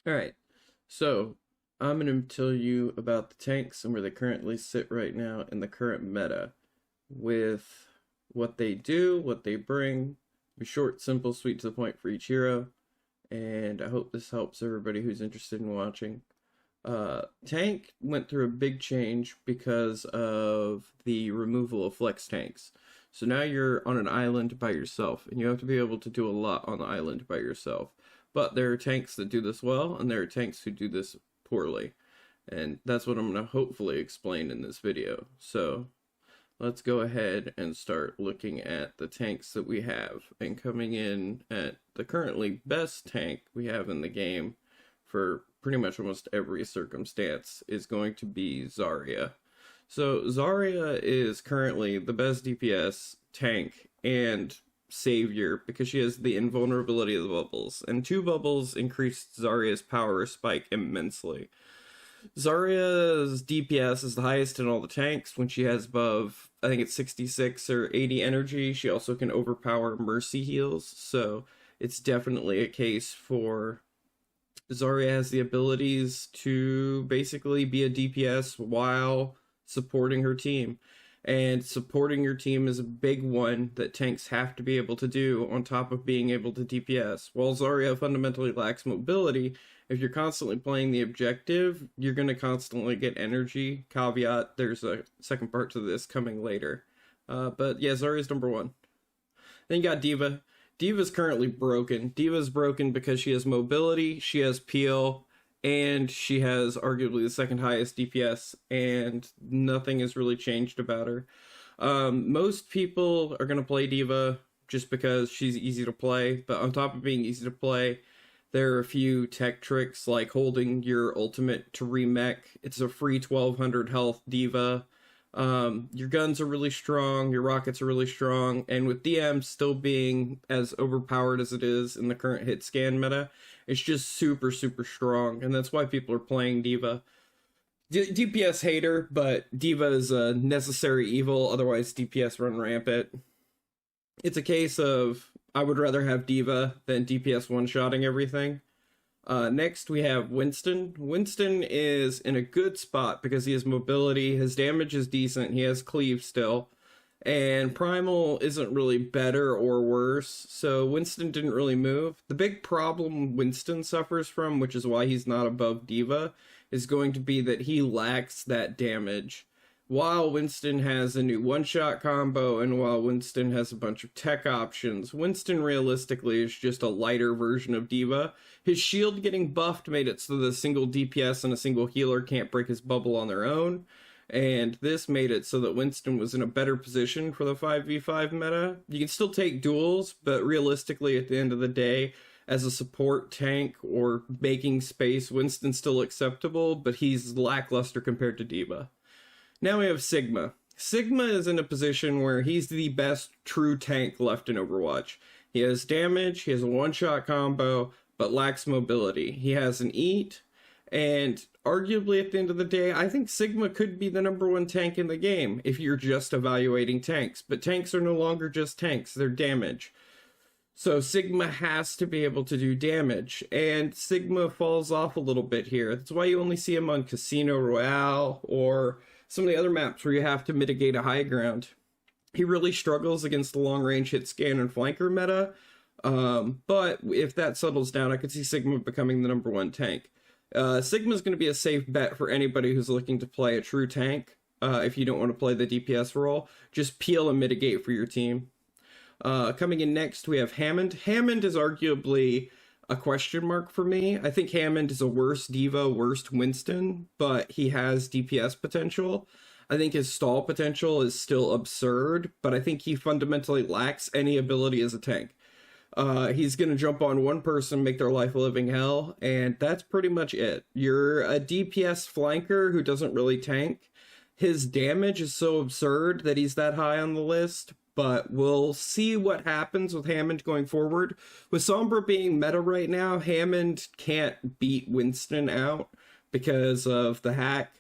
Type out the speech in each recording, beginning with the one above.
Alright, so I'm going to tell you about the tanks and where they currently sit right now in the current meta with what they do, what they bring. Be short, simple, sweet to the point for each hero, and I hope this helps everybody who's interested in watching. Tank went through a big change because of the removal of flex tanks. So now you're on an island by yourself, and you have to be able to do a lot on the island by yourself. But there are tanks that do this well, and there are tanks who do this poorly. And that's what I'm going to hopefully explain in this video. So let's go ahead and start looking at the tanks that we have. And coming in at the currently best tank we have in the game for pretty much almost every circumstance is going to be Zarya. So Zarya is currently the best DPS tank and savior because she has the invulnerability of the bubbles, and 2 bubbles increased Zarya's power spike immensely. Zarya's DPS is the highest in all the tanks when she has above, I think it's 66 or 80 energy. She also can overpower mercy heals, so it's definitely a case for Zarya has the abilities to basically be a DPS while supporting her team. And supporting your team is a big one that tanks have to be able to do on top of being able to DPS. While Zarya fundamentally lacks mobility, if you're constantly playing the objective, you're going to constantly get energy. Caveat, there's a second part to this coming later. But yeah, Zarya's number 1. Then you got Diva. Diva's currently broken. Diva's broken because she has mobility, she has peel, and she has arguably the second highest DPS, and nothing has really changed about her. Most people are going to play Diva just because she's easy to play, but on top of being easy to play, there are a few tech tricks like holding your ultimate to remech. It's a free 1200 health Diva. Your guns are really strong, your rockets are really strong, and with DM still being as overpowered as it is in the current hit scan meta, it's just super strong, and that's why people are playing Diva. DPS hater, but Diva is a necessary evil, otherwise DPS run rampant. It's a case of, I would rather have Diva than DPS one-shotting everything. Next we have Winston. Winston is in a good spot because he has mobility, his damage is decent, he has cleave still, and primal isn't really better or worse, so Winston didn't really move. The big problem Winston suffers from, which is why he's not above Diva, is going to be that he lacks that damage. While Winston has a new one-shot combo, and while Winston has a bunch of tech options, Winston realistically is just a lighter version of Diva. His shield getting buffed made it so that a single DPS and a single healer can't break his bubble on their own, and this made it so that Winston was in a better position for the 5v5 meta. You can still take duels, but realistically at the end of the day, as a support tank or making space, Winston's still acceptable, but he's lackluster compared to Diva. Now we have Sigma. Sigma is in a position where he's the best true tank left in Overwatch. He has damage, he has a one-shot combo, but lacks mobility. He has an eat, and arguably at the end of the day, I think Sigma could be the number 1 tank in the game if you're just evaluating tanks. But tanks are no longer just tanks, they're damage. So Sigma has to be able to do damage, and Sigma falls off a little bit here. That's why you only see him on Casino Royale or some of the other maps where you have to mitigate a high ground. He really struggles against the long-range hit scan and flanker meta, but if that settles down, I could see Sigma becoming the number 1 tank. Sigma's going to be a safe bet for anybody who's looking to play a true tank. If you don't want to play the DPS role, just peel and mitigate for your team. Coming in next, we have Hammond. Hammond is arguably a question mark for me. I think Hammond is a worse Diva, worse Winston, but he has DPS potential. I think his stall potential is still absurd, but I think he fundamentally lacks any ability as a tank. He's going to jump on one person, make their life a living hell, and that's pretty much it. You're a DPS flanker who doesn't really tank. His damage is so absurd that he's that high on the list, but we'll see what happens with Hammond going forward. With Sombra being meta right now, Hammond can't beat Winston out because of the hack.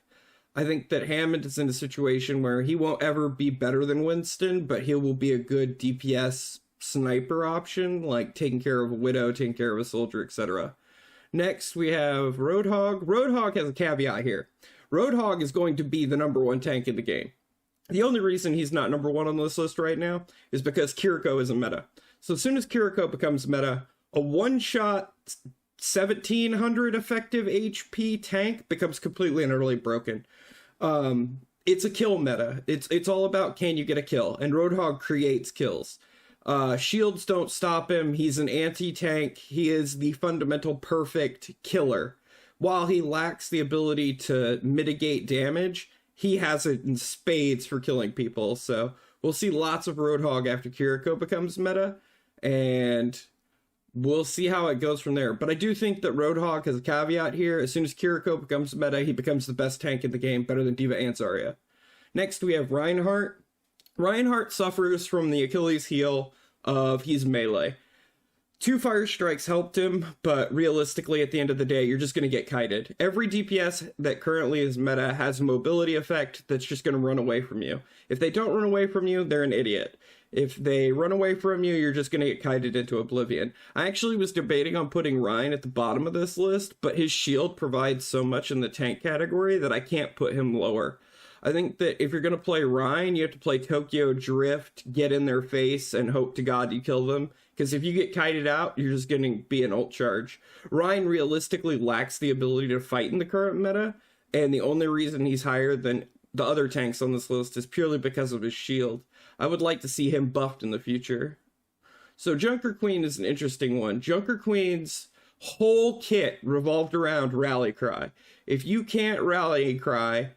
I think that Hammond is in a situation where he won't ever be better than Winston, but he will be a good DPS sniper option, like taking care of a widow, taking care of a soldier, etc. Next, we have Roadhog. Roadhog has a caveat here. Roadhog is going to be the #1 tank in the game. The only reason he's not #1 on this list right now is because Kiriko isn't meta. So as soon as Kiriko becomes meta, a one-shot 1700 effective HP tank becomes completely and utterly broken. It's a kill meta. It's all about, can you get a kill? And Roadhog creates kills. Shields don't stop him. He's an anti-tank. He is the fundamental perfect killer. While he lacks the ability to mitigate damage, he has it in spades for killing people. So we'll see lots of Roadhog after Kiriko becomes meta, and we'll see how it goes from there. But I do think that Roadhog has a caveat here. As soon as Kiriko becomes meta, he becomes the best tank in the game, better than Diva and Zarya. Next, we have Reinhardt. Reinhardt suffers from the Achilles heel of he's melee. 2 fire strikes helped him, but realistically, at the end of the day, you're just going to get kited. Every DPS that currently is meta has a mobility effect that's just going to run away from you. If they don't run away from you, they're an idiot. If they run away from you, you're just going to get kited into oblivion. I actually was debating on putting Rein at the bottom of this list, but his shield provides so much in the tank category that I can't put him lower. I think that if you're going to play Rein, you have to play Tokyo Drift, get in their face, and hope to God you kill them. Because if you get kited out, you're just going to be an ult charge. Rein realistically lacks the ability to fight in the current meta, and the only reason he's higher than the other tanks on this list is purely because of his shield. I would like to see him buffed in the future. So Junker Queen is an interesting one. Junker Queen's whole kit revolved around Rally Cry. If you can't Rally Cry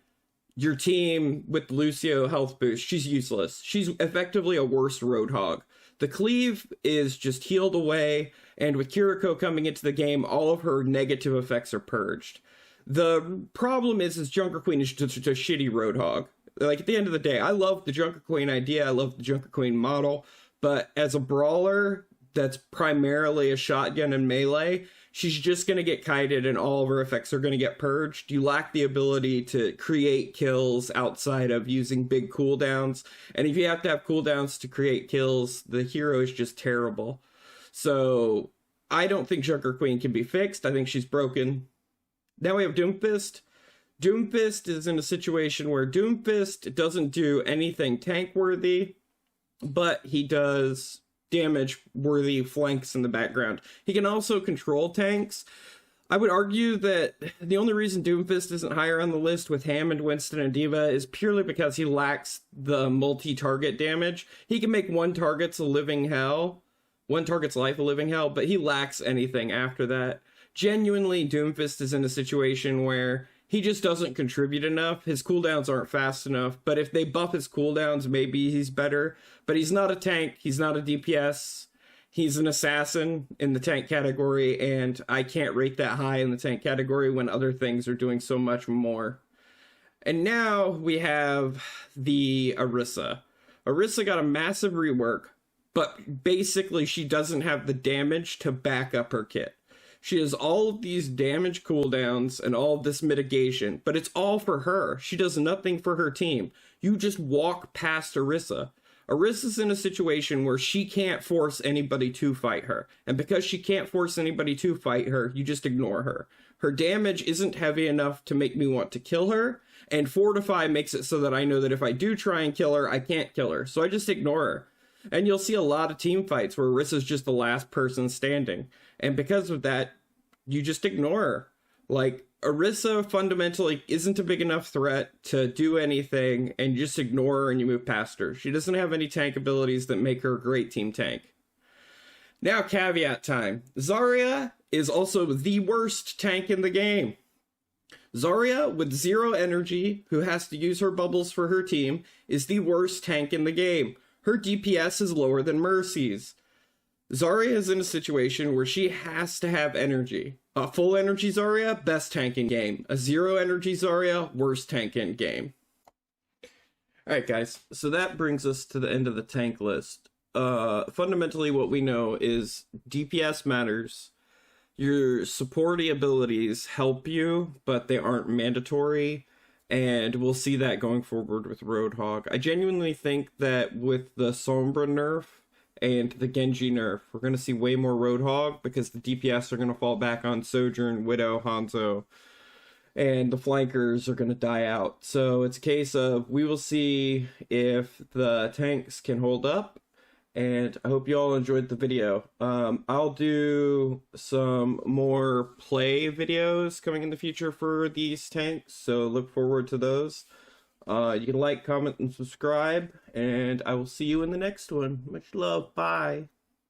your team with Lucio health boost, she's useless. She's effectively a worse Roadhog. The cleave is just healed away, and with Kiriko coming into the game, all of her negative effects are purged. The problem is Junker Queen is just a shitty Roadhog. Like, at the end of the day, I love the Junker Queen idea, I love the Junker Queen model, but as a brawler that's primarily a shotgun and melee, she's just going to get kited and all of her effects are going to get purged. You lack the ability to create kills outside of using big cooldowns. And if you have to have cooldowns to create kills, the hero is just terrible. So I don't think Junker Queen can be fixed. I think she's broken. Now we have Doomfist. Doomfist is in a situation where Doomfist doesn't do anything tank worthy, but he does damage-worthy flanks in the background. He can also control tanks. I would argue that the only reason Doomfist isn't higher on the list with Hammond, Winston, and Diva is purely because he lacks the multi-target damage. He can make one target's life a living hell, but he lacks anything after that. Genuinely, Doomfist is in a situation where he just doesn't contribute enough. His cooldowns aren't fast enough, but if they buff his cooldowns, maybe he's better. But he's not a tank, he's not a DPS, he's an assassin in the tank category, and I can't rate that high in the tank category when other things are doing so much more. And now we have the Orisa. Orisa got a massive rework, but basically she doesn't have the damage to back up her kit. She has all of these damage cooldowns and all of this mitigation, but it's all for her. She does nothing for her team. You just walk past Orisa. Orisa's in a situation where she can't force anybody to fight her. And because she can't force anybody to fight her, you just ignore her. Her damage isn't heavy enough to make me want to kill her, and Fortify makes it so that I know that if I do try and kill her, I can't kill her. So I just ignore her. And you'll see a lot of team fights where Orisa's just the last person standing. And because of that, you just ignore her. Like, Orisa fundamentally isn't a big enough threat to do anything, and you just ignore her and you move past her. She doesn't have any tank abilities that make her a great team tank. Now, caveat time. Zarya is also the worst tank in the game. Zarya, with 0 energy, who has to use her bubbles for her team, is the worst tank in the game. Her DPS is lower than Mercy's. Zarya is in a situation where she has to have energy. A full energy Zarya, best tank in game. A 0 energy Zarya, worst tank in game. Alright guys, so that brings us to the end of the tank list. Fundamentally what we know is DPS matters. Your supporty abilities help you, but they aren't mandatory. And we'll see that going forward with Roadhog. I genuinely think that with the Sombra nerf and the Genji nerf. We're going to see way more Roadhog because the DPS are going to fall back on Sojourn, Widow, Hanzo, and the flankers are going to die out. So it's a case of we will see if the tanks can hold up, and I hope you all enjoyed the video. I'll do some more play videos coming in the future for these tanks, so look forward to those. You can like, comment, and subscribe, and I will see you in the next one. Much love. Bye.